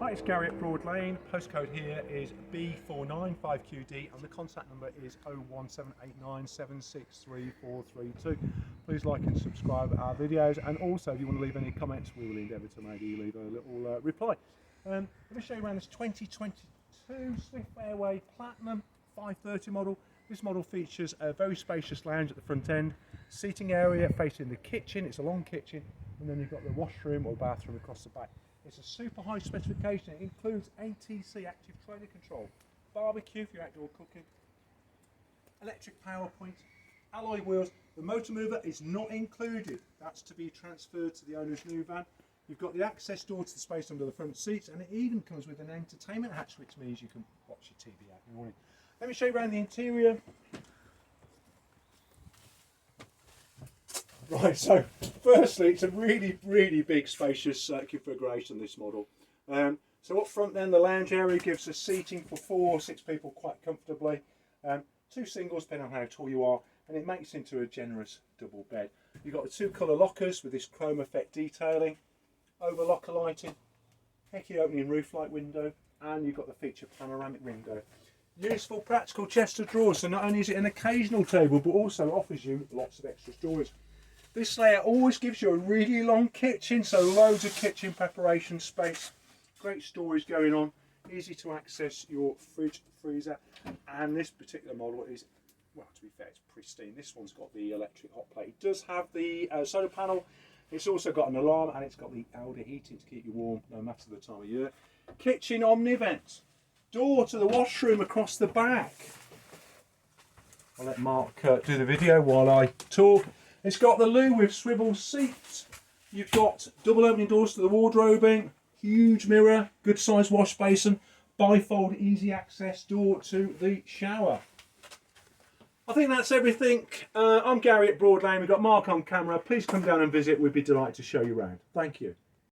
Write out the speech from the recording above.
Hi, it's Gary at Broadlane. Postcode here is B495QD and the contact number is 01789763432. Please like and subscribe our videos, and also if you want to leave any comments, we will endeavour to maybe leave a little reply. Let me show you around this 2022 Swift Fairway Platinum 530 model. This model features a very spacious lounge at the front end, seating area facing the kitchen. It's a long kitchen, and then you've got the washroom or bathroom across the back. It's a super high specification. It includes ATC active trailer control, barbecue for your outdoor cooking, electric power point, alloy wheels. The motor mover is not included. That's to be transferred to the owner's new van. You've got the access door to the space under the front seats, and it even comes with an entertainment hatch, which means you can watch your TV out in the morning. Let me show you around the interior. Right, so firstly, it's a really big spacious configuration, this model. So up front then, the lounge area gives us seating for 4 or 6 people quite comfortably. 2 singles depending on how tall you are, and it makes into a generous double bed. You've got the 2 colour lockers with this chrome effect detailing, overlocker lighting, hecky opening roof light window, and you've got the feature panoramic window. Useful practical chest of drawers, so not only is it an occasional table but also offers you lots of extra storage. This layout always gives you a really long kitchen, so loads of kitchen preparation space, great storage going on, easy to access your fridge, freezer, and this particular model is, well, to be fair, it's pristine. This one's got the electric hot plate. It does have the solar panel. It's also got an alarm, and it's got the Alder heating to keep you warm no matter the time of year. Kitchen omnivent, door to the washroom across the back. I'll let Mark do the video while I talk. It's got the loo with swivel seats. You've got double opening doors to the wardrobing, huge mirror, good sized wash basin, bifold easy access door to the shower. I think that's everything. I'm Gary at Broadlane. We've got Mark on camera. Please come down and visit. We'd be delighted to show you around. Thank you.